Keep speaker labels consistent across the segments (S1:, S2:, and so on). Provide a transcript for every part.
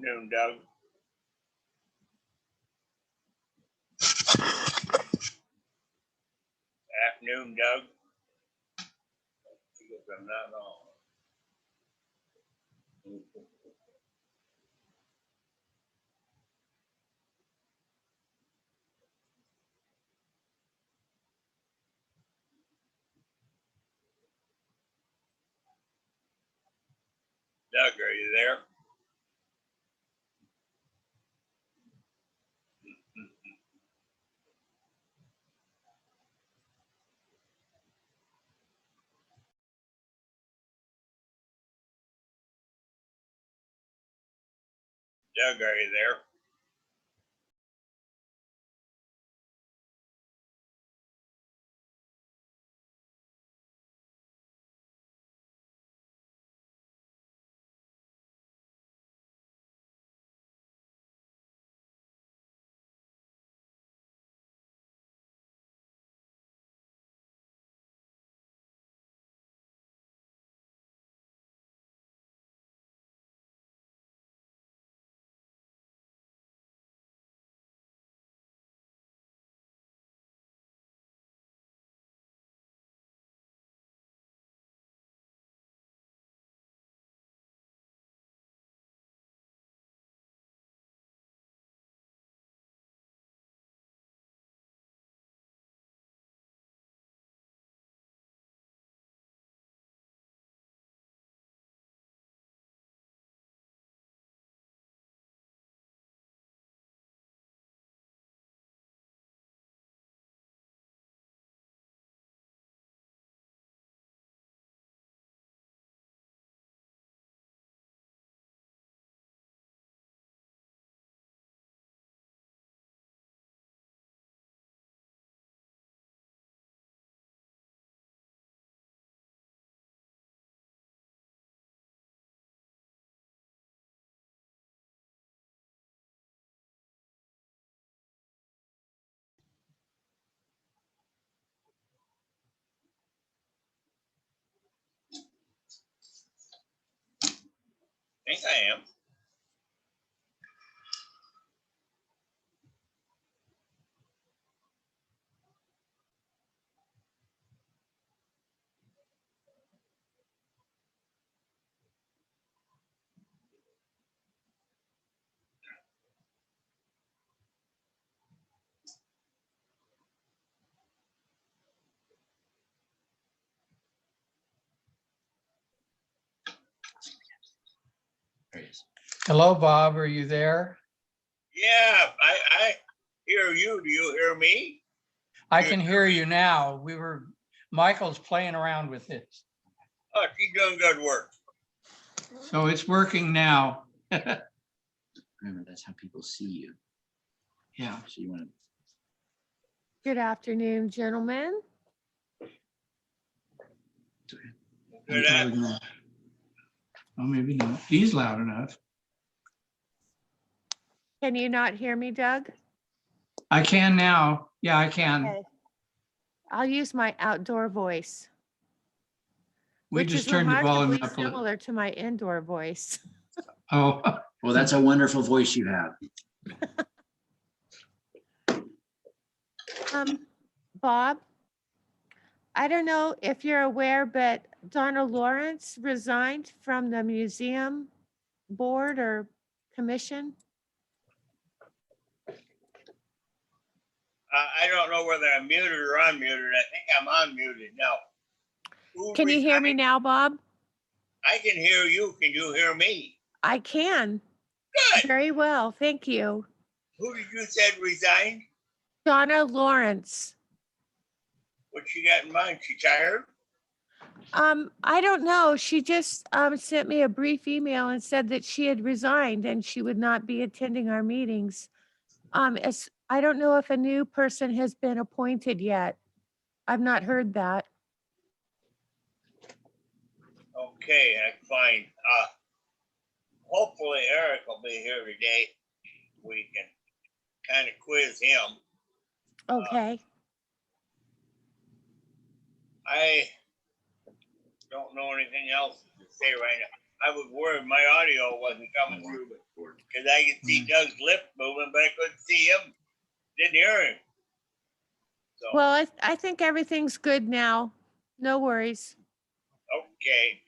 S1: Afternoon, Doug. Afternoon, Doug. Because I'm not on. Doug, are you there? Doug, are you there? I think I am.
S2: Hello, Bob. Are you there?
S1: Yeah, I hear you. Do you hear me?
S2: I can hear you now. Michael's playing around with it.
S1: Oh, she's doing good work.
S2: So it's working now.
S3: Remember, that's how people see you.
S2: Yeah.
S3: So you want to.
S4: Good afternoon, gentlemen.
S1: Good afternoon.
S2: Oh, maybe not. He's loud enough.
S4: Can you not hear me, Doug?
S2: I can now. Yeah, I can.
S4: Okay. I'll use my outdoor voice,
S2: We
S4: which
S2: just
S4: is
S2: turned the volume
S4: remarkably
S2: up a little.
S4: similar to my indoor voice.
S2: Oh,
S3: Well, that's a wonderful voice you have.
S4: Bob, I don't know if you're aware, but Donna Lawrence resigned from the museum board or commission.
S1: I don't know whether I'm muted or unmuted. I think I'm unmuted now. Who
S4: Can you hear me
S1: resigned?
S4: now, Bob?
S1: I can hear you. Can you hear me?
S4: I can.
S1: Good.
S4: Very well, thank you.
S1: Who did you said resigned?
S4: Donna Lawrence.
S1: What she got in mind? She tired?
S4: I don't know. She just sent me a brief email and said that she had resigned and she would not be attending our meetings. I don't know if a new person has been appointed yet. I've not heard that.
S1: Okay, that's fine. Hopefully Eric will be here today. We can kind of quiz him.
S4: Okay.
S1: I don't know anything else to say right now. I was worried my audio wasn't coming through, because I could see Doug's lips moving, but I couldn't see him. Didn't hear him. So,
S4: Well, I think everything's good now. No worries.
S1: okay.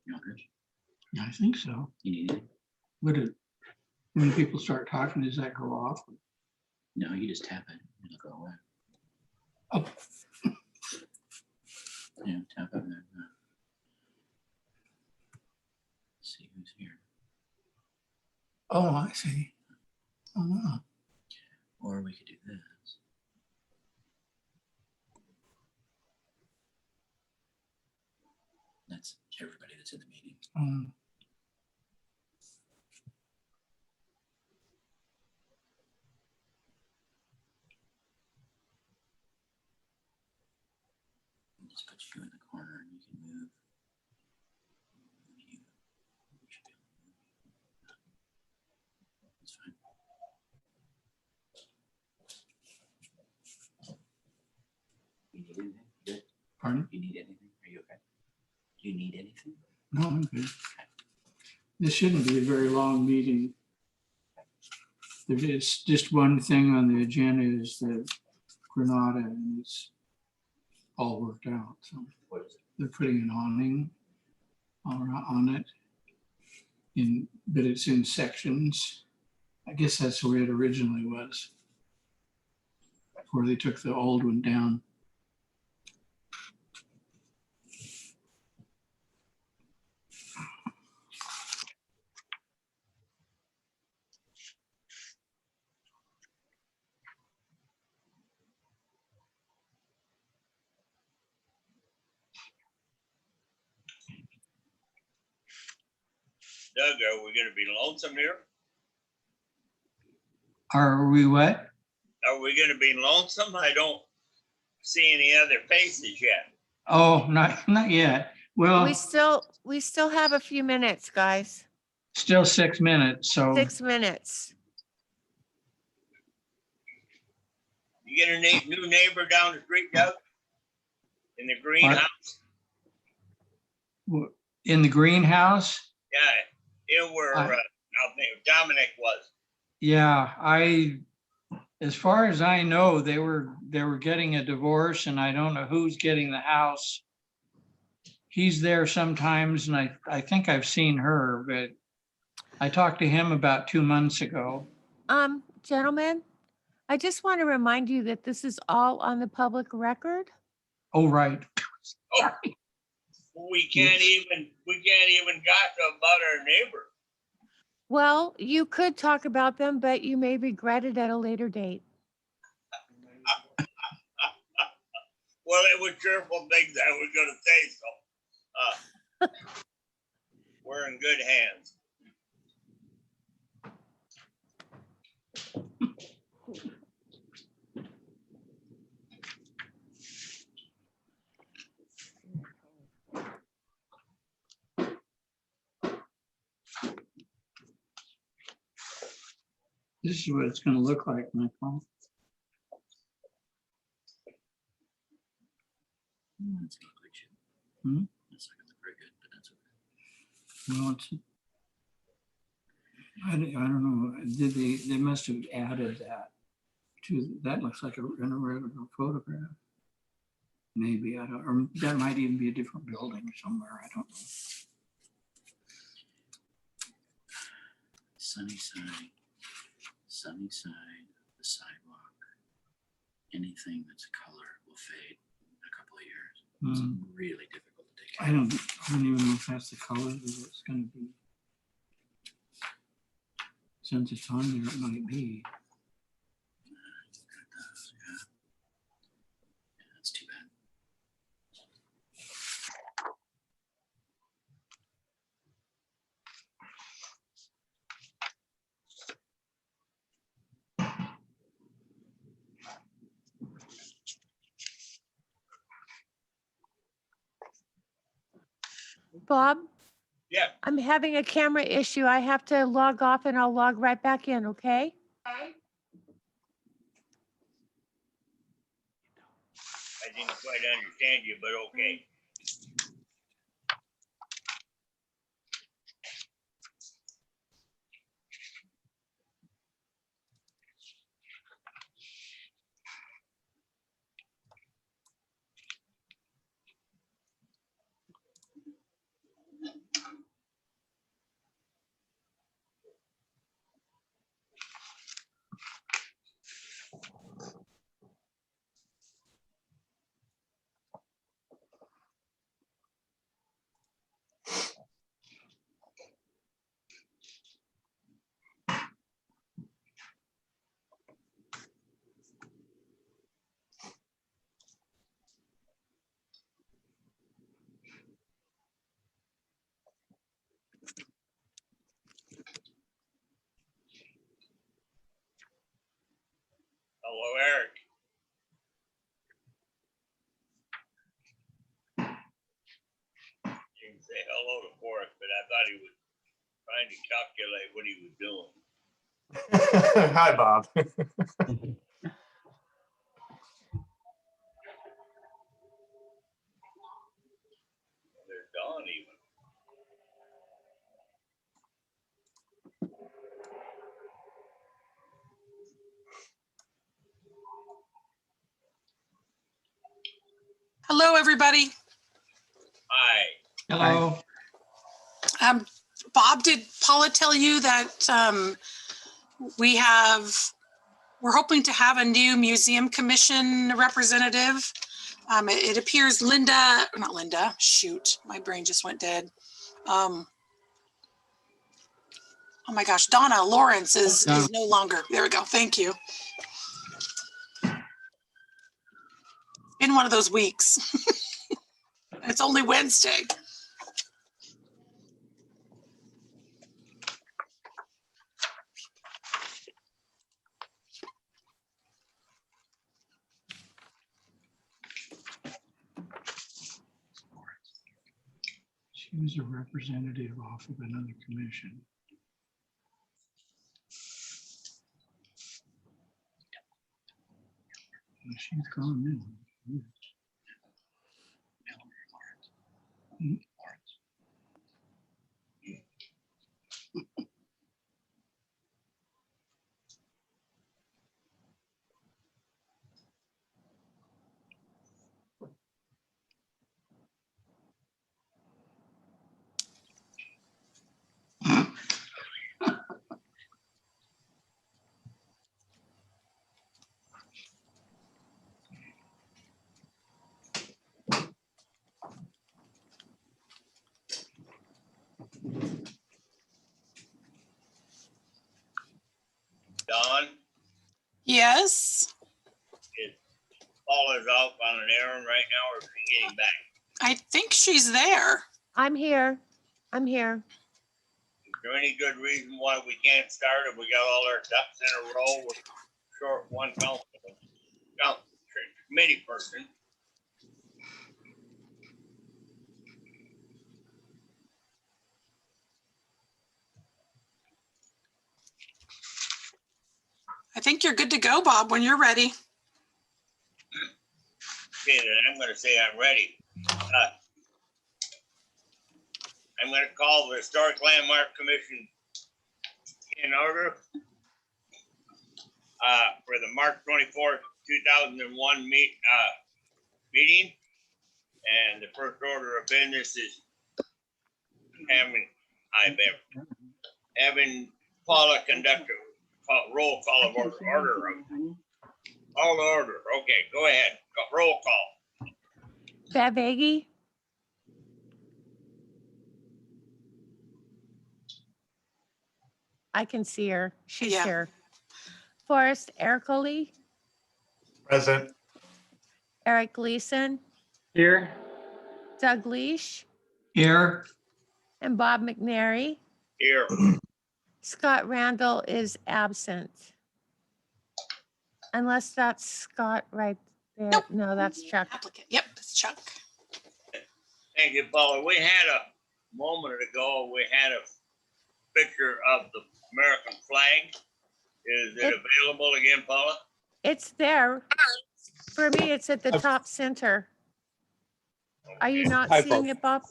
S3: You want this?
S2: I think so.
S3: You need it?
S2: Would it, when people start talking, does that go off?
S3: No, you just tap it. It'll go away.
S2: Oh,
S3: Yeah, tap it there. See who's here.
S2: oh, I see. Oh, wow.
S3: Or we could do this. That's everybody that's in the meeting. Just put you in the corner and you can move. You should be able to move. That's fine. You need anything? You good?
S2: Pardon?
S3: You need anything? Are you okay? Do you need anything?
S2: No, I'm good. This shouldn't be a very long meeting. There's just one thing on the agenda is the Granada, and it's all worked out. So
S3: What is it?
S2: they're putting an awning on it, but it's in sections. I guess that's the way it originally was, before they took the old one down.
S1: Doug, are we going to be lonesome here?
S2: Are we what?
S1: Are we going to be lonesome? I don't see any other faces yet.
S2: Oh, not yet. Well,
S4: We still have a few minutes, guys.
S2: still 6 minutes. So
S4: 6 minutes.
S1: You get a new neighbor down the street, Doug? In the greenhouse?
S2: in the greenhouse.
S1: Yeah, it were, Dominic was.
S2: Yeah, as far as I know, they were getting a divorce, and I don't know who's getting the house. He's there sometimes, and I think I've seen her, but I talked to him about 2 months ago.
S4: Gentlemen, I just want to remind you that this is all on the public record.
S2: Oh, right.
S1: Oh, we can't even gossip about our neighbor.
S4: Well, you could talk about them, but you may regret it at a later date.
S1: Well, it was cheerful things I was going to say, so. we're in good hands.
S2: This is what it's gonna look like, Michael.
S3: That's not good shit.
S2: Hmm?
S3: That's not gonna look very good, but that's okay.
S2: Well, it's, I don't know, they must have added that to, that looks like a regular photograph. Maybe, I don't, or that might even be a different building somewhere, I don't know.
S3: Sunny side of the sidewalk. Anything that's a color will fade in a couple of years. It's really difficult to take care
S2: I don't even know if that's the color that it's gonna be. Since it's on there, it might be.
S3: Yeah, that's too bad.
S4: Bob,
S1: Yeah,
S4: I'm having a camera issue. I have to log off and I'll log right back in, okay?
S1: I didn't quite understand you, but okay. Hello, Eric. You can say hello to Forrest, but I thought he was trying to calculate what he was doing.
S5: Hi, Bob.
S1: There's Dawn even.
S6: Hello, everybody.
S1: Hi.
S2: Hello.
S6: Bob, did Paula tell you that we're hoping to have a new museum commission representative? It appears my brain just went dead. Oh my gosh, Donna Lawrence is no longer. There we go. Thank you. Been one of those weeks. It's only Wednesday.
S2: She was a representative off of another commission. Well, she's gone now.
S1: Dawn,
S6: Yes,
S1: is Paula's off on an errand right now, or is she getting back?
S6: I think she's there.
S4: I'm here. I'm here.
S1: there any good reason why we can't start if we got all our ducks in a row with short one committee person?
S6: I think you're good to go, Bob, when you're ready.
S1: Okay, then I'm gonna say I'm ready. I'm gonna call the Historic Landmark Commission in order for the March 24th, 2001 meeting. And the first order of business is having Paula conduct a roll call of order. Call to order. Okay, go ahead. Roll call.
S4: Bev Aggie, I can see her. She's
S6: Yeah.
S4: here. Forrest Ercole,
S5: Present.
S4: Eric Gleason,
S5: Here.
S4: Doug Leash,
S2: Here,
S4: and Bob McNary.
S1: Here.
S4: Scott Randall is absent. Unless that's Scott right there.
S6: Nope.
S4: No, that's Chuck.
S6: Applicant. Yep, it's Chuck.
S1: Thank you, Paula. We had a moment ago, we had a picture of the American flag. Is it available again, Paula?
S4: It's there. For me, it's at the top center. Are you not seeing it, Bob?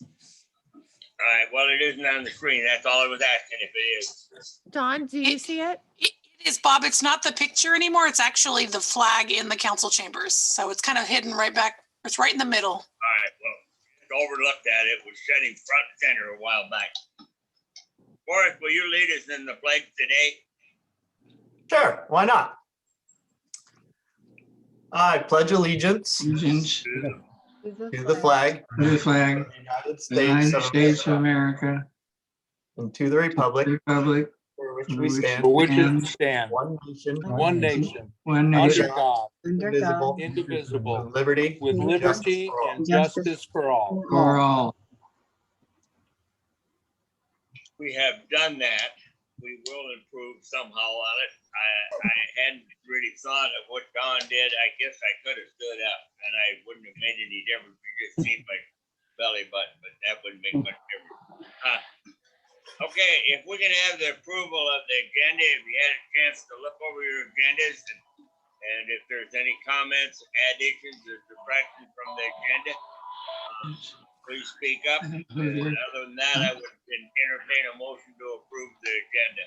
S1: All right, well, it isn't on the screen. That's all I was asking if it is.
S4: Don, do you see it?
S6: It is, Bob. It's not the picture anymore. It's actually the flag in the council chambers. So it's kind of hidden right back. It's right in the middle.
S1: All right, well, just overlooked that. It was setting front and center a while back. Forrest, will you lead us in the pledge today?
S5: Sure, why not? I pledge allegiance
S2: allegiance
S1: To
S5: to the flag
S2: to the flag
S5: of the United
S2: of the United States of America,
S5: and to the republic
S2: republic
S5: for which
S2: for
S5: we
S2: which
S5: stand,
S7: For which it
S2: stands
S7: stands,
S5: one nation,
S7: one nation,
S2: one
S7: under
S2: nation,
S7: God,
S5: indivisible,
S7: indivisible,
S5: with liberty
S7: with
S5: and justice
S7: liberty
S5: for all.
S7: and justice for all.
S2: for all.
S1: We have done that. We will improve somehow on it. I hadn't really thought of what Don did. I guess I could have stood up and I wouldn't have made any difference. You just seen my belly button, but that wouldn't make much difference. Okay, if we can have the approval of the agenda, if you had a chance to look over your agendas and if there's any comments, additions, or subtractions from the agenda, please speak up. And other than that, I would entertain a motion to approve the agenda.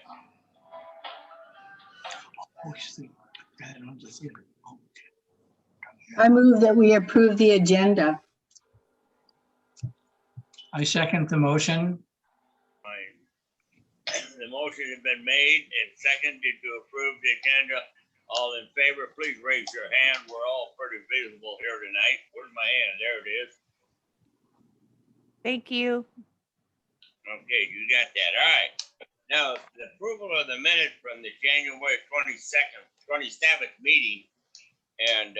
S8: I move that we approve the agenda.
S2: I second the motion.
S1: Fine. The motion has been made and seconded to approve the agenda. All in favor, please raise your hand. We're all pretty visible here tonight. Where's my hand? There it is.
S4: Thank you.
S1: Okay, you got that. All right. Now, the approval of the minutes from the January 27th meeting. And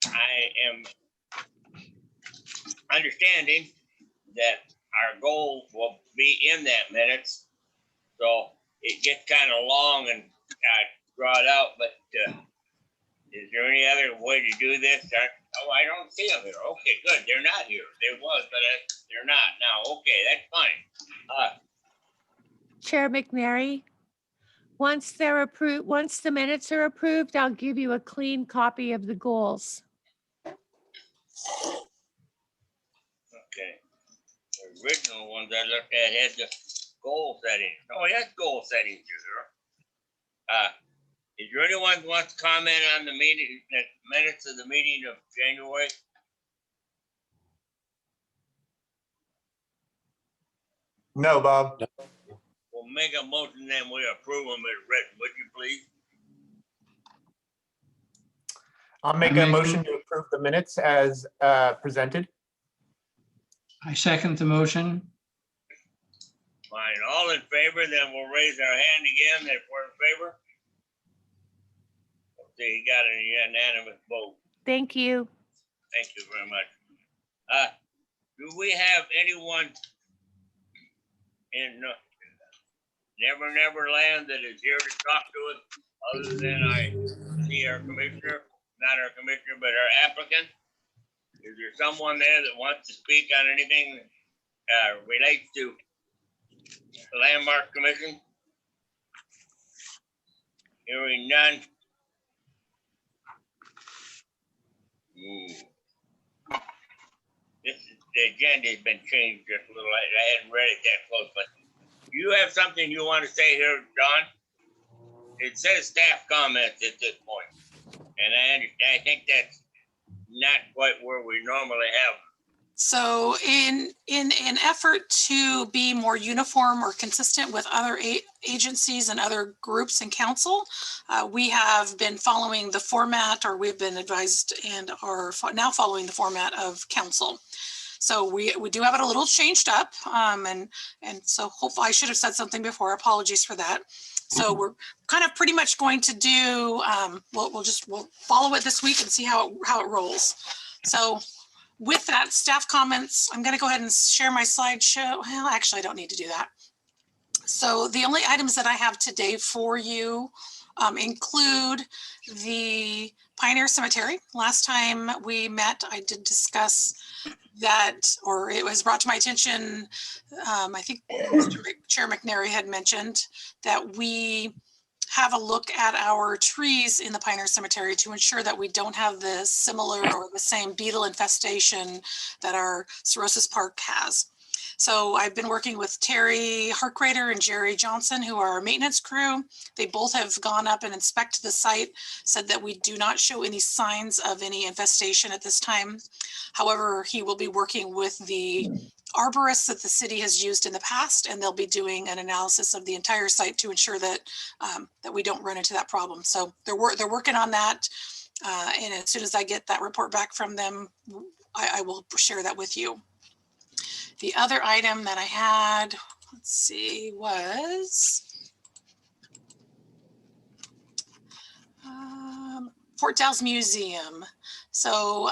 S1: I am understanding that our goal will be in that minutes. So it gets kind of long and drawn out, but is there any other way to do this? Oh, I don't see them here. Okay, good. They're not here. They was, but they're not now. Okay, that's fine.
S4: Chair McNary, once they're approved, once the minutes are approved, I'll give you a clean copy of the goals.
S1: Okay. The original ones I looked at had the goal setting. Oh, that's goal settings here. Is there anyone who wants to comment on the meeting, the minutes of the meeting of January?
S5: No, Bob.
S1: We'll make a motion, then we approve them as written, would you please?
S5: I'll make a motion to approve the minutes as presented.
S2: I second the motion.
S1: Fine, all in favor, then we'll raise our hand again if we're in favor. Okay, you got a unanimous vote.
S4: Thank you.
S1: Thank you very much. Do we have anyone in Never Never Land that is here to talk to us, other than I see our commissioner, not our commissioner, but our applicant? Is there someone there that wants to speak on anything relates to the Landmark Commission? Hearing none. The agenda has been changed just a little. I hadn't read it that close, but do you have something you want to say here, Don? It says staff comments at this point, and I understand. I think that's not quite where we normally have.
S6: So in an effort to be more uniform or consistent with other agencies and other groups and council, we have been following the format, or we've been advised and are now following the format of council. So we do have it a little changed up, and so hopefully I should have said something before. Apologies for that. So we're kind of pretty much going to do. We'll follow it this week and see how it rolls. So with that, staff comments. I'm going to go ahead and share my slideshow. Well, actually, I don't need to do that. So the only items that I have today for you include the Pioneer Cemetery. Last time we met, I did discuss that, or it was brought to my attention, I think Chair McNary had mentioned that we have a look at our trees in the Pioneer Cemetery to ensure that we don't have the similar or the same beetle infestation that our Cirrhosis Park has. So I've been working with Terry Harkrader and Jerry Johnson, who are our maintenance crew. They both have gone up and inspected the site, said that we do not show any signs of any infestation at this time. However, he will be working with the arborists that the city has used in the past, and they'll be doing an analysis of the entire site to ensure that that we don't run into that problem. So they're working on that, and as soon as I get that report back from them, I will share that with you. The other item that I had, let's see, was Fort Dalles Museum. So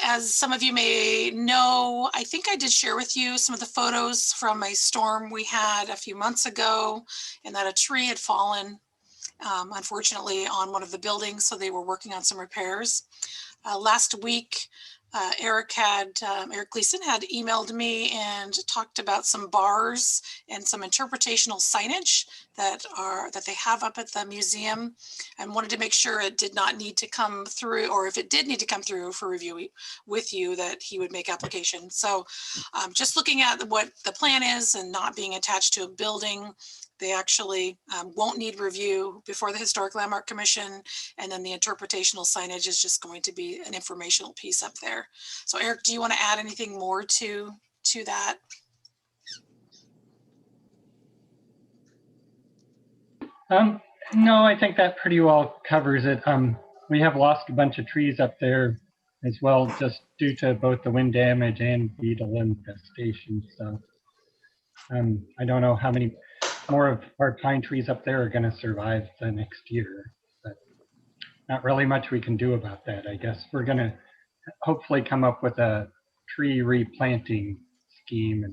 S6: as some of you may know, I think I did share with you some of the photos from a storm we had a few months ago, and that a tree had fallen, unfortunately, on one of the buildings. So they were working on some repairs. Last week, Eric Gleason had emailed me and talked about some bars and some interpretational signage that they have up at the museum, and wanted to make sure it did not need to come through, or if it did need to come through for review with you, that he would make application. So just looking at what the plan is and not being attached to a building, they actually won't need review before the Historic Landmark Commission. And then the interpretational signage is just going to be an informational piece up there. So Eric, do you want to add anything more to that?
S9: No, I think that pretty well covers it. We have lost a bunch of trees up there as well, just due to both the wind damage and beetle infestation. So I don't know how many more of our pine trees up there are going to survive the next year, but not really much we can do about that. I guess we're going to hopefully come up with a tree replanting scheme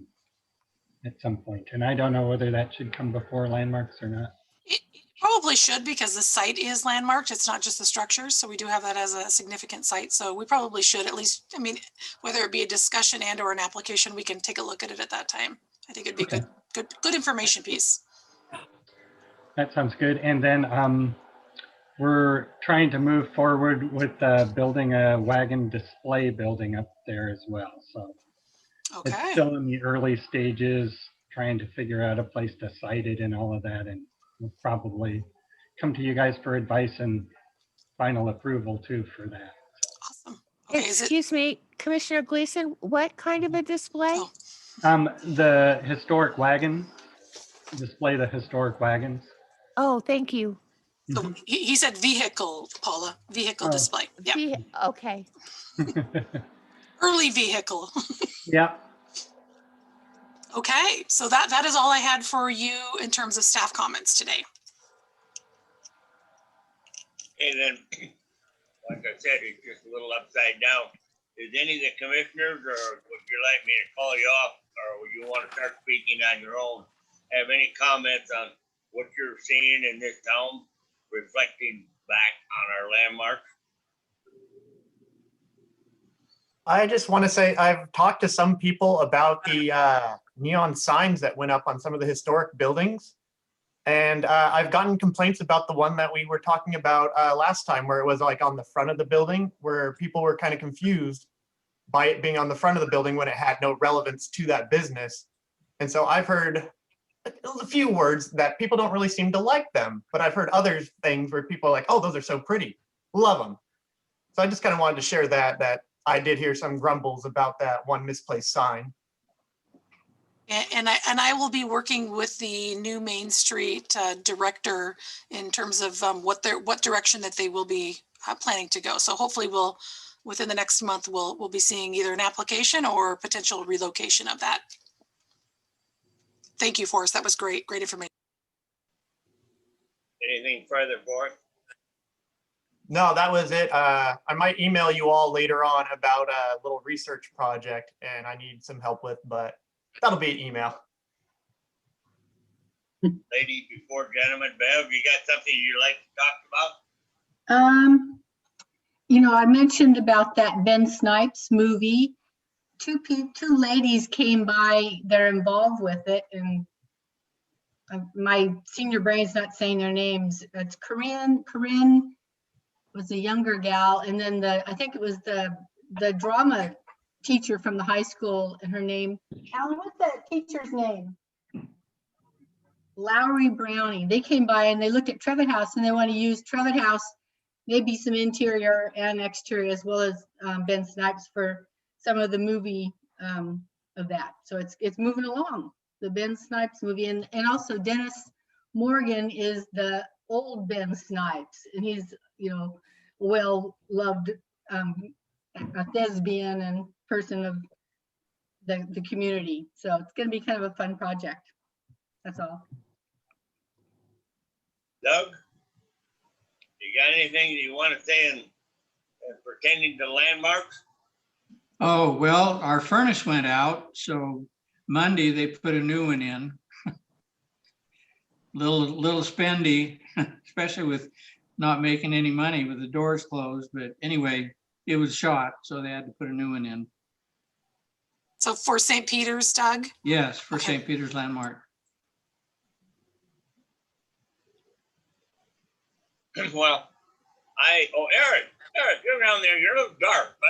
S9: at some point. And I don't know whether that should come before landmarks or not.
S6: It probably should, because the site is landmarked. It's not just the structures. So we do have that as a significant site. So we probably should at least, I mean, whether it be a discussion and or an application, we can take a look at it at that time. I think it'd be
S9: Okay.
S6: good information piece.
S9: That sounds good. And then we're trying to move forward with building a wagon display building up there as well. So
S6: Okay.
S9: it's still in the early stages, trying to figure out a place to site it and all of that. And we'll probably come to you guys for advice and final approval too for that.
S6: Awesome. Okay,
S4: Excuse me, Commissioner Gleason, what kind of a display?
S6: Oh.
S9: The historic wagons, display the historic wagons.
S4: Oh, thank you.
S6: So he said vehicle, Paula, vehicle display. Yeah.
S4: Okay.
S6: Early vehicle.
S9: Yeah.
S6: Okay, so that is all I had for you in terms of staff comments today.
S1: And then, like I said, it's just a little upside down. Is any of the commissioners, or would you like me to call you off, or would you want to start speaking on your own? Have any comments on what you're seeing in this town reflecting back on our landmarks?
S5: I just want to say I've talked to some people about the neon signs that went up on some of the historic buildings. And I've gotten complaints about the one that we were talking about last time, where it was like on the front of the building, where people were kind of confused by it being on the front of the building when it had no relevance to that business. And so I've heard a few words that people don't really seem to like them, but I've heard other things where people are like, oh, those are so pretty, love them. So I just kind of wanted to share that I did hear some grumbles about that one misplaced sign.
S6: And I will be working with the new Main Street director in terms of what direction that they will be planning to go. So hopefully within the next month, we'll be seeing either an application or potential relocation of that. Thank you, Forrest. That was great information.
S1: Anything further, Forrest?
S5: No, that was it. I might email you all later on about a little research project and I need some help with, but that'll be email.
S1: Ladies before gentlemen, Bev, you got something you'd like to talk about?
S8: You know, I mentioned about that Ben Snipes movie. Two ladies came by that are involved with it, and my senior brain's not saying their names. It's Corinne was a younger gal, and then I think it was the drama teacher from the high school, and her name, Alan, what's that teacher's name? Lowry Browning. They came by and they looked at Trevitt House, and they want to use Trevitt House, maybe some interior and exterior, as well as Ben Snipes for some of the movie of that. So it's moving along, the Ben Snipes movie, and also Dennis Morgan is the old Ben Snipes, and he's, you know, well loved a thespian and person of the community. So it's going to be kind of a fun project. That's all.
S1: Doug, you got anything you want to say in pertaining to landmarks?
S2: Oh, well, our furnace went out, so Monday they put a new one in. Little spendy, especially with not making any money with the doors closed. But anyway, it was shot, so they had to put a new one in.
S6: So for St. Peter's, Doug?
S2: Yes, for
S6: Okay.
S2: St. Peter's Landmark.
S1: Well, Eric, you're down there. You look dark, but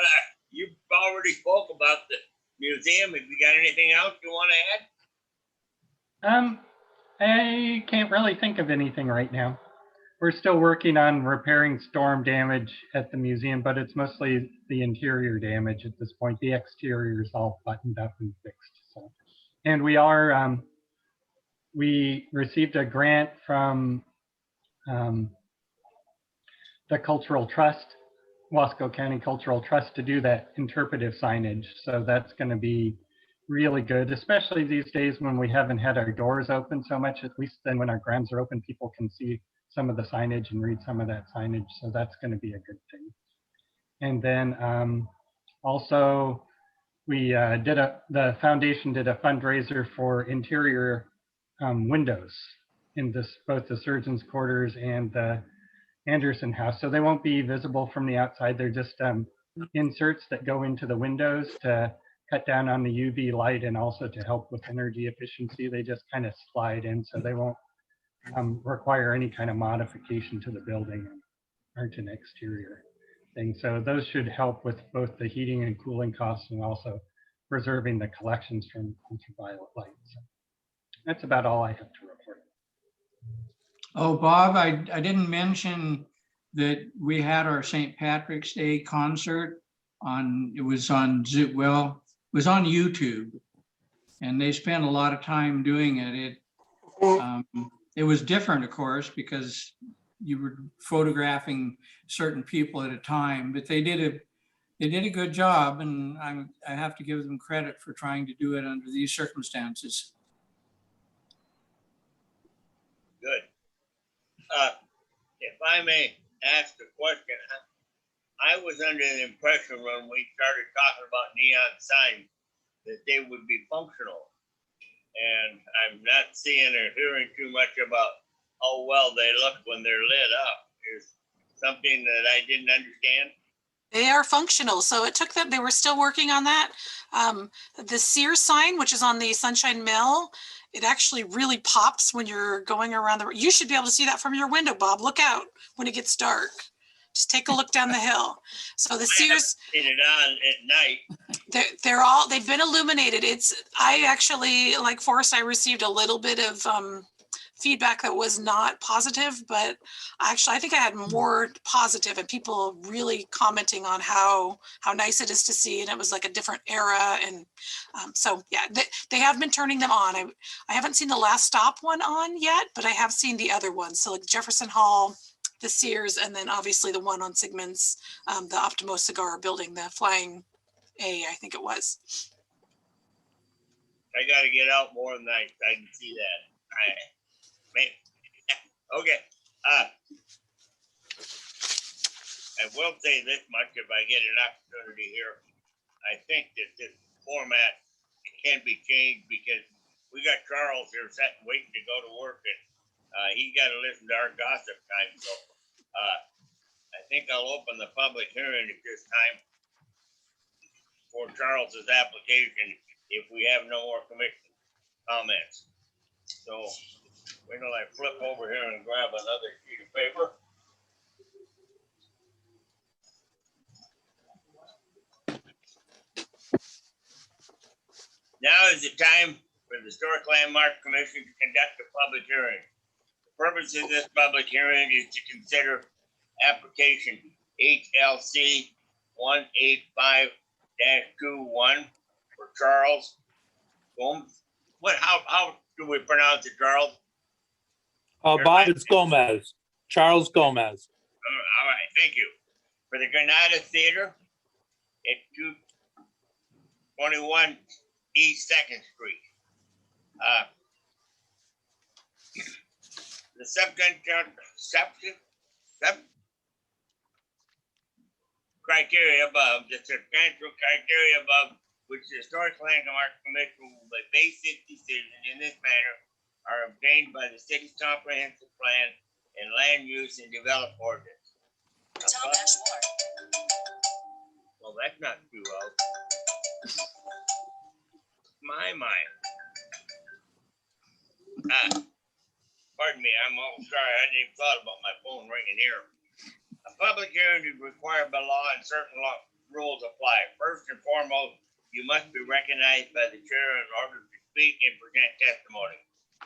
S1: you've already spoke about the museum. Have you got anything else you want to add?
S9: I can't really think of anything right now. We're still working on repairing storm damage at the museum, but it's mostly the interior damage at this point. The exterior is all buttoned up and fixed. So, and we received a grant from the Cultural Trust, Wasco County Cultural Trust, to do that interpretive signage. So that's going to be really good, especially these days when we haven't had our doors open so much. At least then when our grounds are open, people can see some of the signage and read some of that signage. So that's going to be a good thing. And then also we the foundation did a fundraiser for interior windows in both the surgeon's quarters and the Anderson House. So they won't be visible from the outside. They're just inserts that go into the windows to cut down on the UV light and also to help with energy efficiency. They just kind of slide in, so they won't require any kind of modification to the building or to an exterior thing. So those should help with both the heating and cooling costs and also preserving the collections from ultraviolet light. So that's about all I have to report.
S2: Oh, Bob, I didn't mention that we had our St. Patrick's Day concert it was on YouTube, and they spent a lot of time doing it. It was different, of course, because you were photographing certain people at a time, but they did a good job, and I have to give them credit for trying to do it under these circumstances.
S1: Good. If I may ask a question, I was under the impression when we started talking about neon signs that they would be functional. And I'm not seeing or hearing too much about how well they look when they're lit up. Is something that I didn't understand.
S6: They are functional. So it took them, they were still working on that. The Sears sign, which is on the Sunshine Mill, it actually really pops when you're going around the, you should be able to see that from your window, Bob. Look out when it gets dark. Just take a look down the hill. So the Sears,
S1: Seen it on at night.
S6: they're all, they've been illuminated. I actually, like Forrest, I received a little bit of feedback that was not positive, but actually I think I had more positive and people really commenting on how nice it is to see. And it was like a different era. And so, yeah, they have been turning them on. I haven't seen the Last Stop one on yet, but I have seen the other ones. So like Jefferson Hall, the Sears, and then obviously the one on Sigmund's, the Optimo Cigar building, the Flying A, I think it was.
S1: I got to get out more nights. I can see that. Okay. I will say this much if I get an opportunity here. I think that this format can be changed because we got Charles here sitting waiting to go to work, and he got to listen to our gossip time. So I think I'll open the public hearing at this time for Charles's application if we have no more commission comments. So wait till I flip over here and grab another sheet of paper. Now is the time for the Historic Landmark Commission to conduct a public hearing. The purpose of this public hearing is to consider application HLC 185-21 for Charles Gomes. How do we pronounce it, Charles?
S7: Bob, it's Gomez, Charles Gomez.
S1: All right, thank you. For the Granada Theater at 221 East 2nd Street. The sub criteria above, the substantial criteria above which the Historic Landmark Commission will base its decision in this manner are obtained by the city's comprehensive plan and land use and development ordinance. Well, that's not too loud. My mind. Pardon me, I'm all sorry. I hadn't even thought about my phone ringing here. A public hearing is required by law and certain rules apply. First and foremost, you must be recognized by the chair in order to speak and present testimony.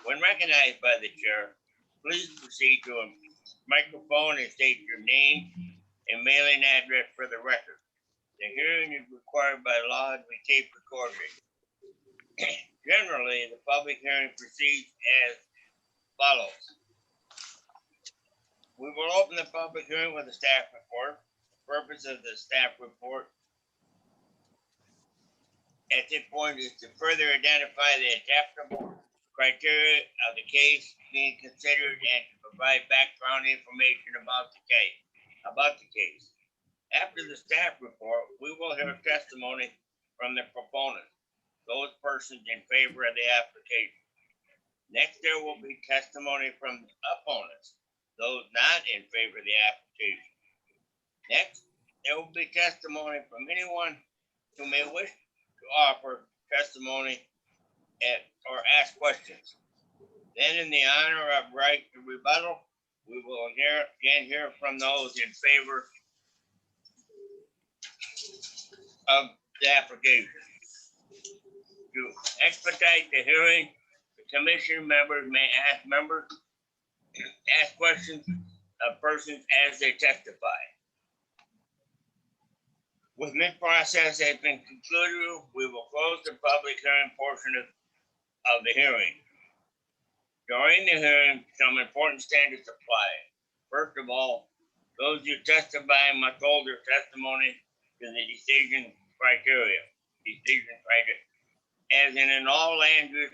S1: When recognized by the chair, please proceed to a microphone and state your name and mailing address for the record. The hearing is required by law to be tape recorded. Generally, the public hearing proceeds as follows. We will open the public hearing with a staff report. The purpose of the staff report at this point is to further identify the acceptable criteria of the case being considered and to provide background information about the case. After the staff report, we will hear testimony from the proponent, those persons in favor of the application. Next, there will be testimony from the opponents, those not in favor of the application. Next, there will be testimony from anyone who may wish to offer testimony or ask questions. Then, in the honor of right to rebuttal, we will again hear from those in favor of the application. To expedite the hearing, the commission members may ask questions of persons as they testify. When this process has been concluded, we will close the public hearing portion of the hearing. During the hearing, some important standards apply. First of all, those who testify must hold their testimony to the decision criteria. As in all land use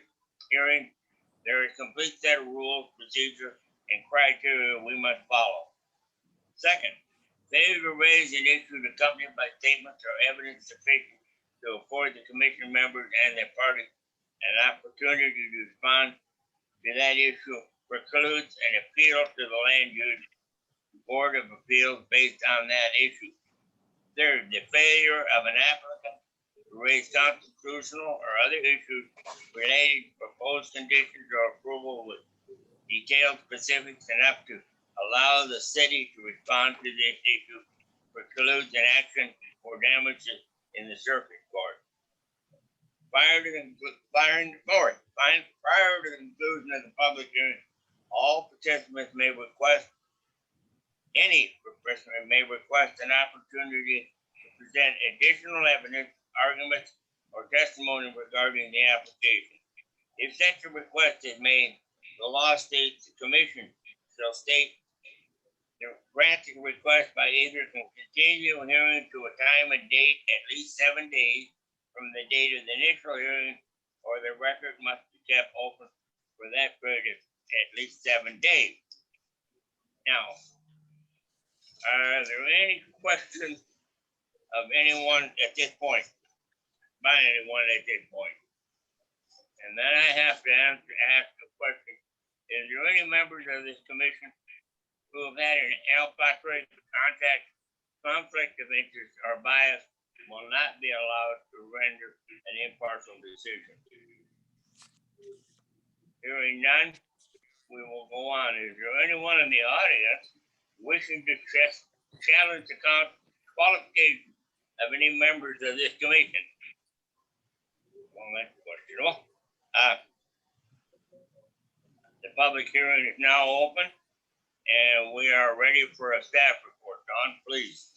S1: hearings, there is a complete set of rules, procedures, and criteria we must follow. Second, Failure to raise an issue accompanied by statements or evidence sufficient to afford the commission members and their party an opportunity to respond to that issue precludes an appeal to the Land Use Board of Appeals based on that issue. Third, the failure of an applicant to raise constitutional or other issues related to proposed conditions or approval with detailed specifics enough to allow the city to respond to this issue precludes an action for damages in the circuit court. Prior to the conclusion of the public hearing, all participants may request an opportunity to present additional evidence, arguments, or testimony regarding the application. If such a request is made, the law states the commission shall state the granting request by either continue hearing to a time and date at least 7 days from the date of the initial hearing, or the record must be kept open for that period of at least 7 days. Now, are there any questions of anyone at this point? By anyone at this point? And then I have to ask a question. Is there any members of this commission who have had an alphabetic conflict of interest or bias will not be allowed to render an impartial decision? Hearing none, we will go on. Is there anyone in the audience wishing to challenge the qualification of any members of this commission? Well, that's questionable. The public hearing is now open, and we are ready for a staff report. Dawn, please.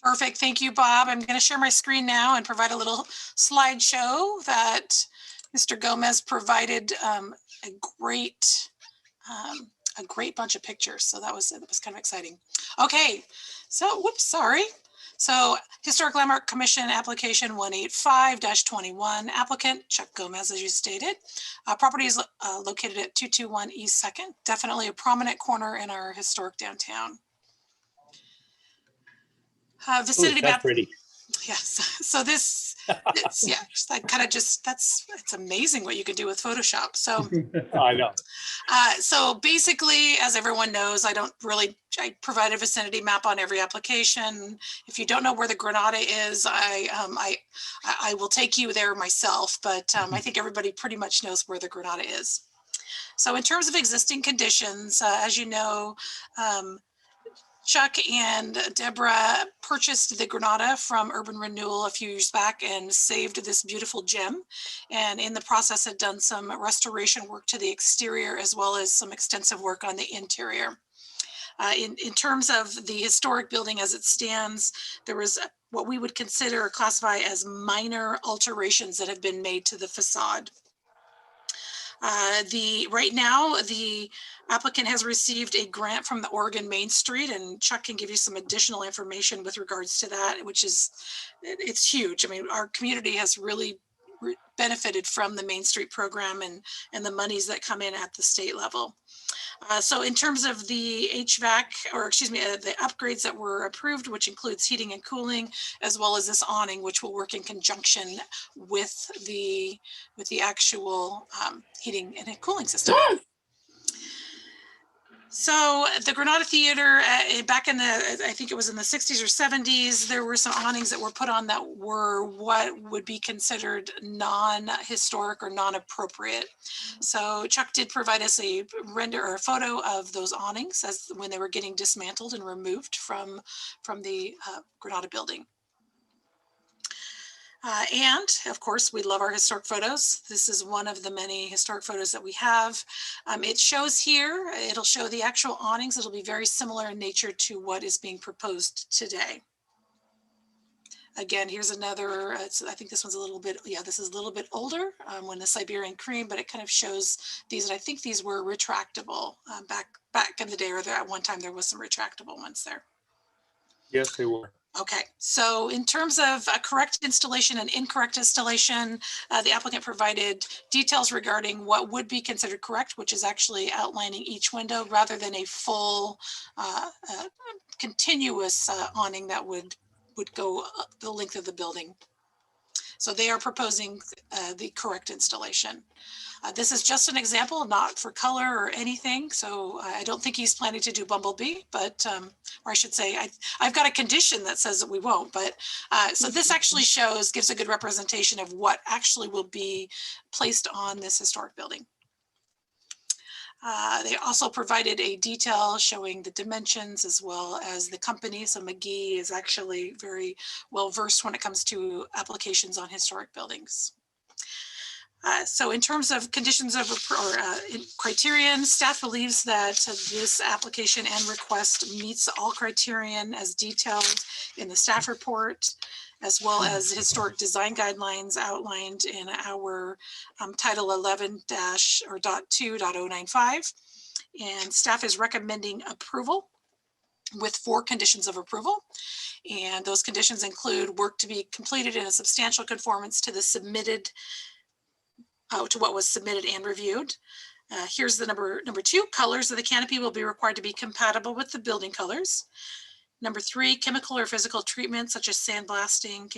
S6: Perfect. Thank you, Bob. I'm going to share my screen now and provide a little slideshow that Mr. Gomez provided a great bunch of pictures. So that was kind of exciting. Okay. So, whoops, sorry. So Historic Landmark Commission application 185-21, applicant Chuck Gomez, as you stated. Property is located at 221 East 2nd, definitely a prominent corner in our historic downtown. Vicinity Map.
S7: Pretty.
S6: Yes. So this, it's, yeah, it's amazing what you can do with Photoshop. So
S7: I know.
S6: So basically, as everyone knows, I provide a vicinity map on every application. If you don't know where the Granada is, I will take you there myself, but I think everybody pretty much knows where the Granada is. So in terms of existing conditions, as you know, Chuck and Deborah purchased the Granada from Urban Renewal a few years back and saved this beautiful gem. And in the process had done some restoration work to the exterior as well as some extensive work on the interior. In terms of the historic building as it stands, there was what we would consider or classify as minor alterations that have been made to the facade. Right now, the applicant has received a grant from the Oregon Main Street, and Chuck can give you some additional information with regards to that, which is, it's huge. I mean, our community has really benefited from the Main Street program and the monies that come in at the state level. So in terms of the HVAC, or excuse me, the upgrades that were approved, which includes heating and cooling, as well as this awning, which will work in conjunction with the actual heating and cooling system. So the Granada Theater, back in the, I think it was in the 60s or 70s, there were some awnings that were put on that were what would be considered non-historic or non-appropriate. So Chuck did provide us a render or a photo of those awnings as when they were getting dismantled and removed from the Granada building. And of course, we love our historic photos. This is one of the many historic photos that we have. It shows here, it'll show the actual awnings. It'll be very similar in nature to what is being proposed today. Again, here's another, I think this one's a little bit, yeah, this is a little bit older when the Siberian cream, but it kind of shows these, and I think these were retractable back in the day, or at one time there was some retractable ones there.
S7: Yes, they were.
S6: Okay, so in terms of a correct installation and incorrect installation, the applicant provided details regarding what would be considered correct, which is actually outlining each window rather than a full continuous awning that would go the length of the building. So they are proposing the correct installation. This is just an example, not for color or anything. So I don't think he's planning to do Bumblebee, but, or I should say, I've got a condition that says that we won't, but, so this actually gives a good representation of what actually will be placed on this historic building. They also provided a detail showing the dimensions as well as the company. So McGee is actually very well versed when it comes to applications on historic buildings. So in terms of conditions of criterion, staff believes that this application and request meets all criterion as detailed in the staff report, as well as historic design guidelines outlined in our Title 11-2.095. And staff is recommending approval with 4 conditions of approval. And those conditions include work to be completed in a substantial conformance to the submitted to what was submitted and reviewed. Here's the number 2, colors of the canopy will be required to be compatible with the building colors. Number 3, chemical or physical treatment such as sandblasting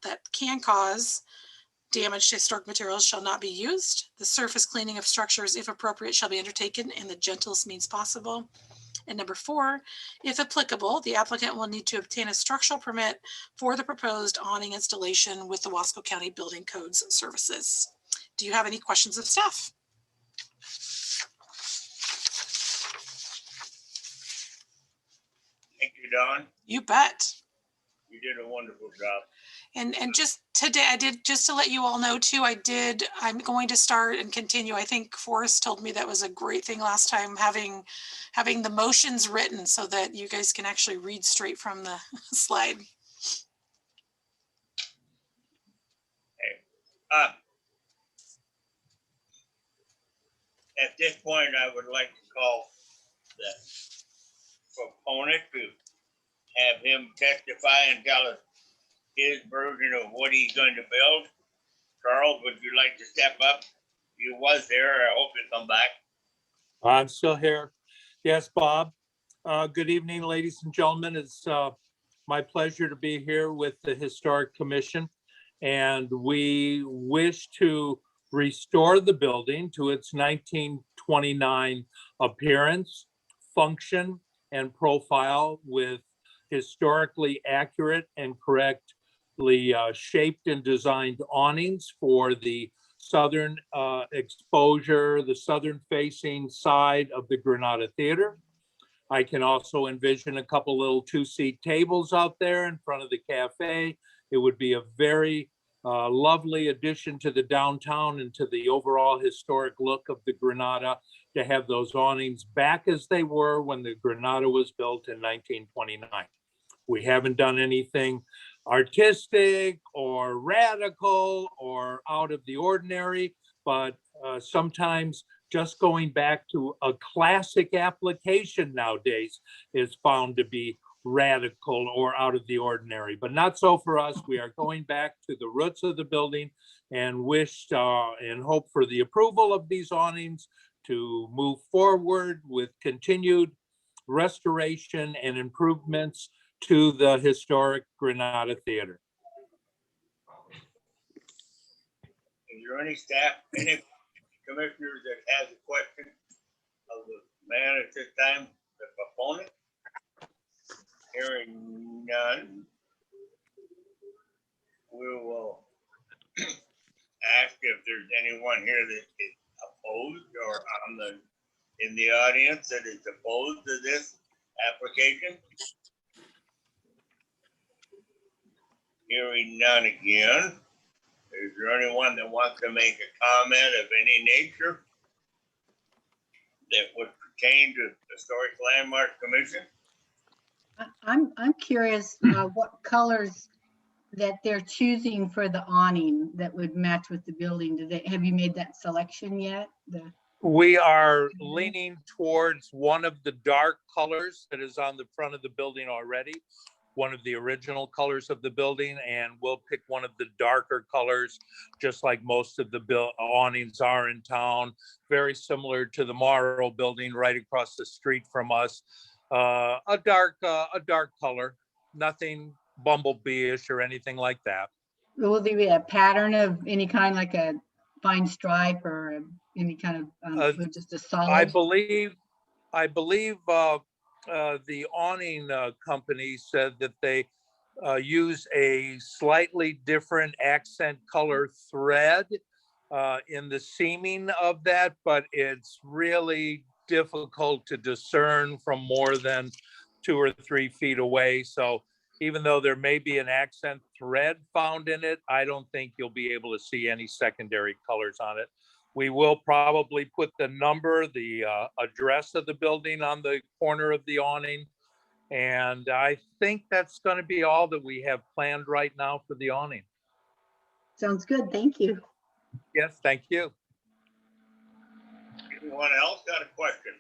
S6: that can cause damage to historic materials shall not be used. The surface cleaning of structures, if appropriate, shall be undertaken in the gentlest means possible. And number 4, if applicable, the applicant will need to obtain a structural permit for the proposed awning installation with the Wasco County Building Codes Services. Do you have any questions of staff?
S1: Thank you, Don.
S6: You bet.
S1: You did a wonderful job.
S6: And just today, just to let you all know too, I'm going to start and continue. I think Forrest told me that was a great thing last time, having the motions written so that you guys can actually read straight from the slide.
S1: Okay. At this point, I would like to call the proponent to have him testify and tell us his version of what he's going to build. Charles, would you like to step up? You was there. I hope you come back.
S7: I'm still here. Yes, Bob. Good evening, ladies and gentlemen. It's my pleasure to be here with the Historic Commission, and we wish to restore the building to its 1929 appearance, function, and profile with historically accurate and correctly shaped and designed awnings for the southern exposure, the southern facing side of the Granada Theater. I can also envision a couple little 2-seat tables out there in front of the cafe. It would be a very lovely addition to the downtown and to the overall historic look of the Granada to have those awnings back as they were when the Granada was built in 1929. We haven't done anything artistic or radical or out of the ordinary, but sometimes just going back to a classic application nowadays is found to be radical or out of the ordinary, but not so for us. We are going back to the roots of the building and wish and hope for the approval of these awnings to move forward with continued restoration and improvements to the historic Granada Theater.
S1: Is there any staff, any commissioners that has a question of the man at this time, the proponent? Hearing none, we will ask if there's anyone here that is opposed or in the audience that is opposed to this application. Hearing none again. Is there anyone that wants to make a comment of any nature that would pertain to the Historic Landmark Commission?
S8: I'm curious what colors that they're choosing for the awning that would match with the building. Have you made that selection yet?
S7: We are leaning towards one of the dark colors that is on the front of the building already. one of the original colors of the building, and we'll pick one of the darker colors, just like most of the awnings are in town, very similar to the Morrow building right across the street from us. A dark color, nothing bumblebee-ish or anything like that.
S8: Will there be a pattern of any kind, like a fine stripe or any kind of, or just a
S7: I
S8: solid?
S7: believe the awning company said that they use a slightly different accent color thread in the seaming of that, but it's really difficult to discern from more than 2 or 3 feet away. So even though there may be an accent thread found in it, I don't think you'll be able to see any secondary colors on it. We will probably put the number, the address of the building on the corner of the awning. And I think that's going to be all that we have planned right now for the awning.
S8: Sounds good. Thank you.
S7: Yes, thank you.
S1: Anyone else got a question?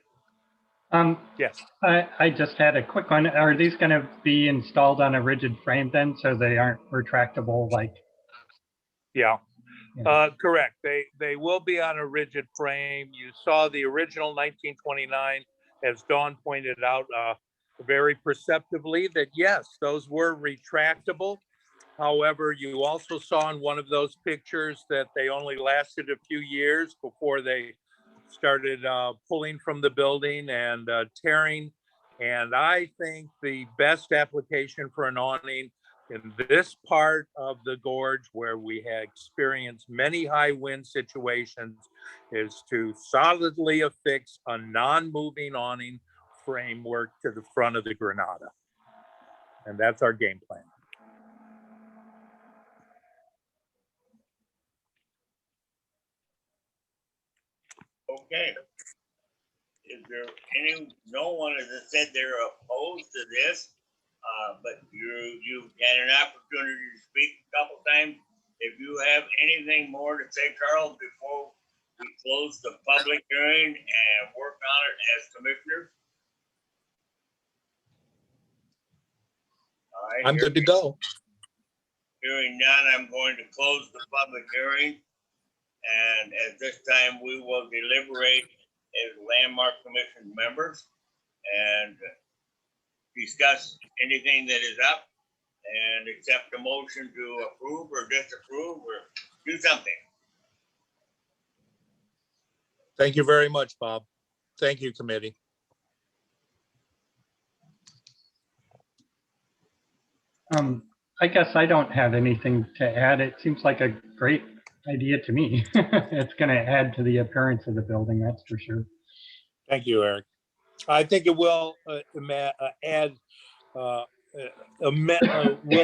S7: Yes.
S9: I just had a quick one. Are these going to be installed on a rigid frame then, so they aren't retractable? Like,
S7: Yeah.
S9: yeah.
S7: Correct. They will be on a rigid frame. You saw the original 1929, as Dawn pointed out very perceptively, that yes, those were retractable. However, you also saw in one of those pictures that they only lasted a few years before they started pulling from the building and tearing. And I think the best application for an awning in this part of the gorge, where we have experienced many high wind situations, is to solidly affix a non-moving awning framework to the front of the Granada. And that's our game plan.
S1: Okay. Is there no one has said they're opposed to this, but you've had an opportunity to speak a couple times. If you have anything more to say, Carl, before we close the public hearing and work on it as commissioners? All right,
S7: I'm good to go.
S1: Hearing none, I'm going to close the public hearing. And at this time, we will deliberate as Landmark Commission members and discuss anything that is up and accept a motion to approve or disapprove or do something.
S7: Thank you very much, Bob. Thank you, committee.
S9: I guess I don't have anything to add. It seems like a great idea to me. It's going to add to the appearance of the building, that's for sure.
S7: Thank you, Eric. I think it will add, will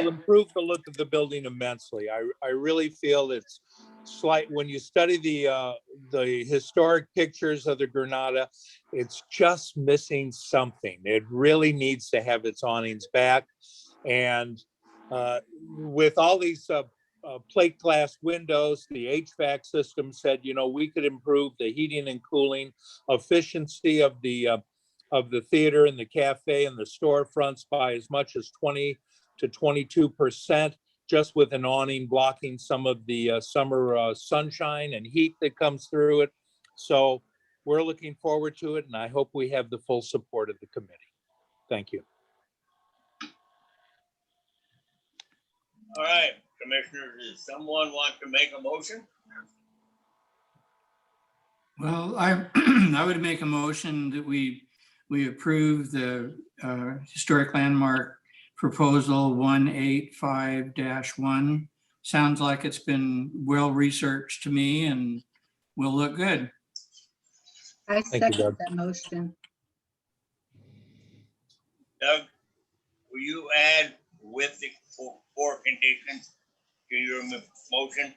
S7: improve the look of the building immensely. I really feel it's slight. When you study the historic pictures of the Granada, it's just missing something. It really needs to have its awnings back. And with all these plate glass windows, the HVAC system said, we could improve the heating and cooling efficiency of the theater and the cafe and the storefronts by as much as 20 to 22%, just with an awning blocking some of the summer sunshine and heat that comes through it. So we're looking forward to it, and I hope we have the full support of the committee. Thank you.
S1: All right, commissioners, does someone want to make a motion?
S2: Well, I would make a motion that we approve the historic landmark proposal 185-1. Sounds like it's been well researched to me and will look good.
S8: I
S7: Thank you,
S8: second
S7: Doug.
S8: that motion.
S1: Doug, will you add with the four conditions to your motion?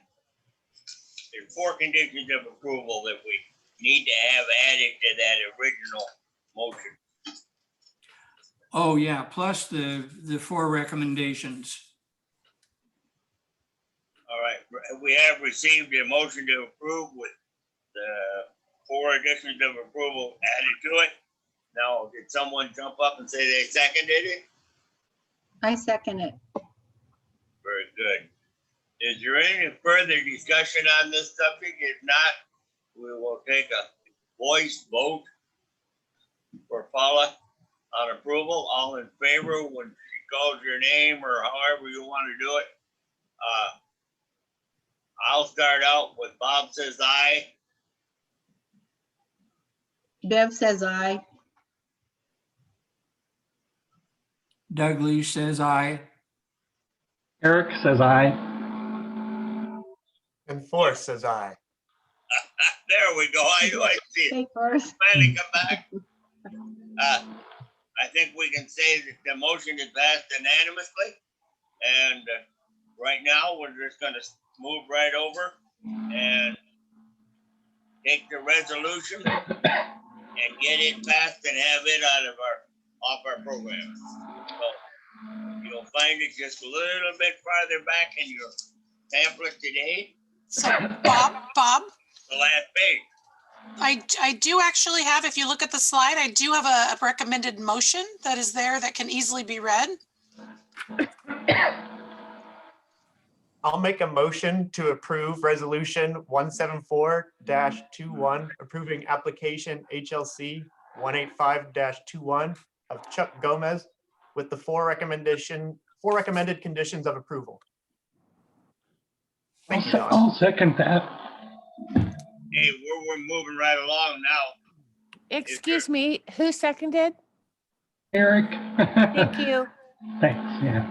S1: There's 4 conditions of approval that we need to have added to that original motion.
S2: Oh yeah, plus the 4 recommendations.
S1: All right, we have received a motion to approve with the 4 additions of approval added to it. Now, did someone jump up and say they seconded it?
S8: I second it.
S1: Very good. Is there any further discussion on this subject? If not, we will take a voice vote for Paula on approval. All in favor when she calls your name or however you want to do it. I'll start out with Bob says aye.
S8: Bev says aye.
S2: Doug Lee says aye.
S9: Eric says aye.
S5: And Forrest says aye.
S1: There we go. I see it.
S8: Hey, first.
S1: Finally come back. I think we can say that the motion is passed unanimously. And right now, we're just gonna move right over and take the resolution and get it passed and have it off our program. So you'll find it just a little bit farther back in your pamphlet today,
S6: So Bob,
S1: the last page.
S6: I do actually have, if you look at the slide, I do have a recommended motion that is there that can easily be read.
S5: I'll make a motion to approve resolution 174-21, approving application HLC 185-21 of Chuck Gomez with the four recommended conditions of approval. Thank you, Don.
S9: I'll second that.
S1: Hey, we're moving right along now.
S4: Excuse me, who seconded?
S9: Eric.
S4: Thank you.
S9: Thanks, yeah.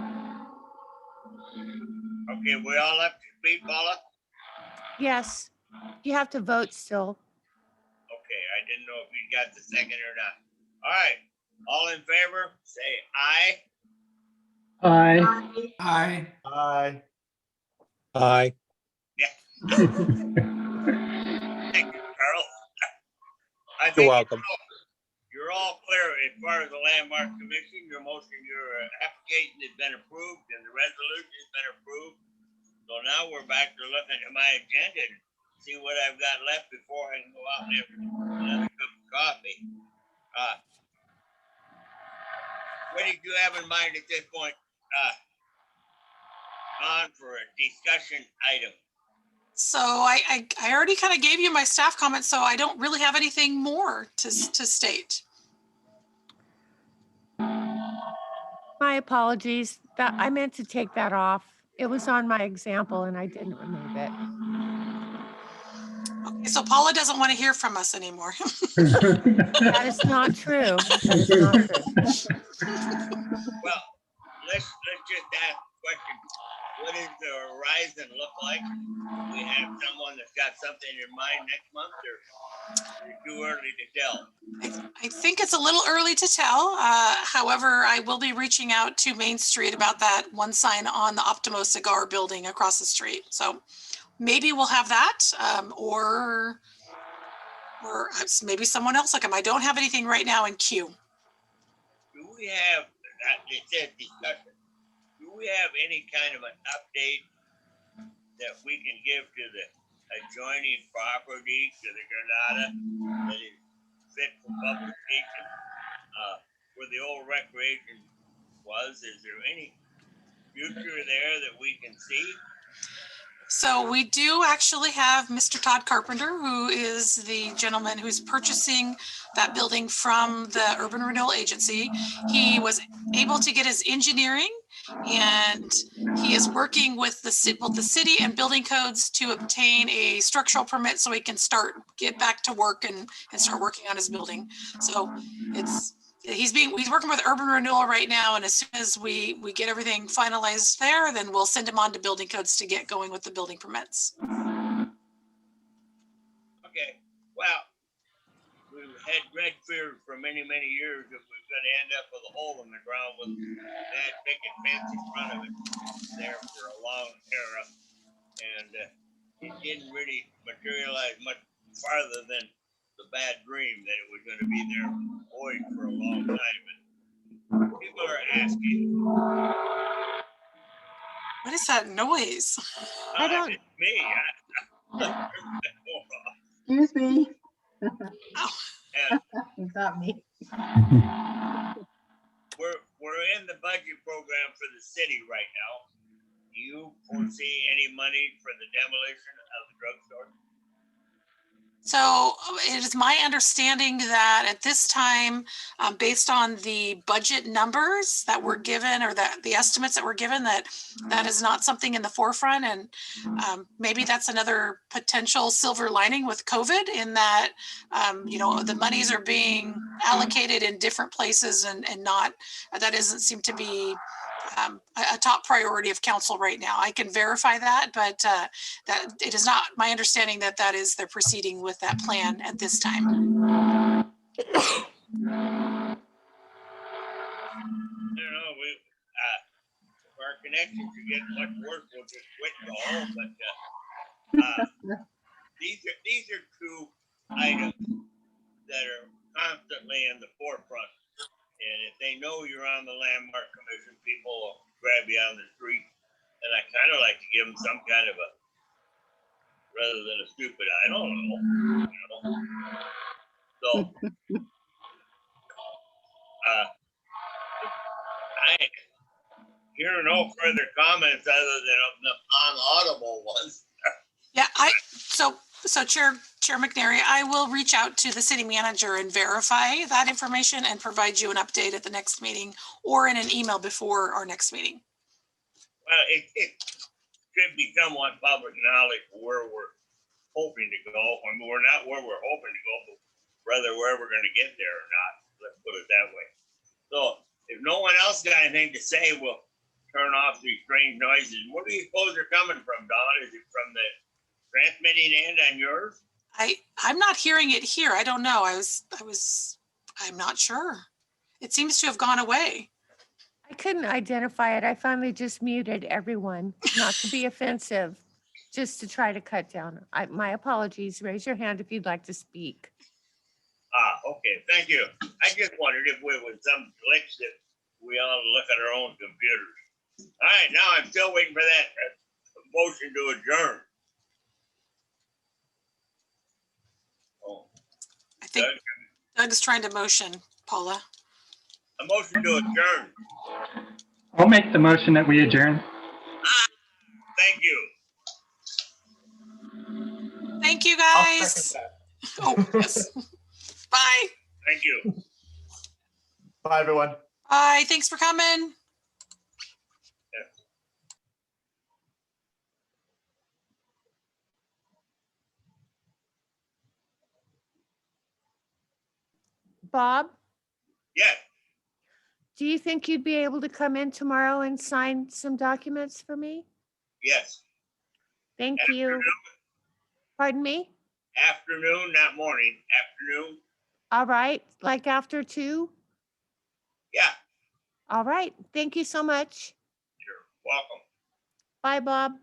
S1: Okay, we all up to speed, Paula?
S4: Yes, you have to vote still.
S1: Okay, I didn't know if you got the second or not. All right, all in favor, say aye.
S9: Aye.
S2: Aye.
S5: Aye.
S7: Aye.
S1: Thank you, Carl. I
S7: You're
S1: think
S7: welcome.
S1: you're all clear as far as the landmark commission. Your application has been approved and the resolution has been approved. So now we're back to looking at my agenda and see what I've got left before I can go out and have another cup of coffee. What did you have in mind at this point, on for a discussion item?
S6: So I already kind of gave you my staff comments, so I don't really have anything more to state.
S4: My apologies. That I meant to take that off. It was on my example and I didn't remove it.
S6: Okay, so Paula doesn't want to hear from us anymore.
S4: That is not true. That is not true.
S1: Well, let's just ask the question. What does the horizon look like? We have someone that's got something in mind next month, or is it too early to tell?
S6: I think it's a little early to tell. However, I will be reaching out to Main Street about that one sign on the Optimo Cigar building across the street. So maybe we'll have that, or maybe someone else like him. I don't have anything right now in queue.
S1: Do we have, it says discussion, do we have any kind of an update that we can give to the adjoining property to the Granada that is fit for publication, where the old recreation was? Is there any future there that we can see?
S6: So we do actually have Mr. Todd Carpenter, who is the gentleman who's purchasing that building from the Urban Renewal Agency. He was able to get his engineering, and he is working with both the city and building codes to obtain a structural permit so he can get back to work and start working on his building. So he's working with Urban Renewal right now, and as soon as we get everything finalized there, then we'll send him on to building codes to get going with the building permits.
S1: Okay, well, we've had great fears for many, many years that we're gonna end up with a hole in the ground with that picket fence in front of it there for a long era. And it didn't really materialize much farther than the bad dream that it was gonna be there always for a long time. And people are asking.
S6: What is that noise?
S4: I don't-
S1: It's me.
S8: Excuse me.
S6: Oh.
S1: And
S8: It's not me.
S1: we're in the budget program for the city right now. Do you foresee any money for the demolition of the drugstore?
S6: So it is my understanding that at this time, based on the budget numbers that were given or that the estimates that were given, that is not something in the forefront. And maybe that's another potential silver lining with COVID in that, the monies are being allocated in different places and not, that doesn't seem to be a top priority of council right now. I can verify that, but that it is not my understanding that they're proceeding with that plan at this time.
S1: I don't know. If our connections are getting much worse, we'll just quit and go home. But these are two items that are constantly in the forefront. And if they know you're on the landmark commission, people will grab you on the street. And I kind of like to give them some kind of a, rather than a stupid, I don't know. So, I hear no further comments other than the unaudible ones.
S6: Yeah, so Chair McNary, I will reach out to the city manager and verify that information and provide you an update at the next meeting or in an email before our next meeting.
S1: Well, it should be somewhat public knowledge where we're hoping to go. I mean, we're not where we're hoping to go, but rather where we're going to get there or not. Let's put it that way. So if no one else got anything to say, we'll turn off these strange noises. Where do you suppose they're coming from, Don? Is it from the transmitting end on yours?
S6: I'm not hearing it here. I don't know. I'm not sure. It seems to have gone away.
S4: I couldn't identify it. I finally just muted everyone, not to be offensive, just to try to cut down. My apologies. Raise your hand if you'd like to speak.
S1: Okay. Thank you. I just wondered if we was some glitch that we all look at our own computers. All right. Now I'm still waiting for that motion to adjourn. Oh,
S6: I think Doug's trying to motion, Paula.
S1: a motion to adjourn.
S9: I'll make the motion that we adjourn.
S1: Thank you.
S6: Thank you,
S5: I'll
S6: guys.
S5: second that.
S6: Oh, yes. Bye.
S1: Thank you.
S5: Bye, everyone.
S6: Bye. Thanks for coming.
S4: Bob,
S1: Yes.
S4: do you think you'd be able to come in tomorrow and sign some documents for me?
S1: Yes.
S4: Thank you. Pardon me?
S1: Afternoon, not morning. Afternoon.
S4: All right, like after 2?
S1: Yeah.
S4: All right, thank you so much.
S1: Sure. Welcome.
S4: Bye, Bob.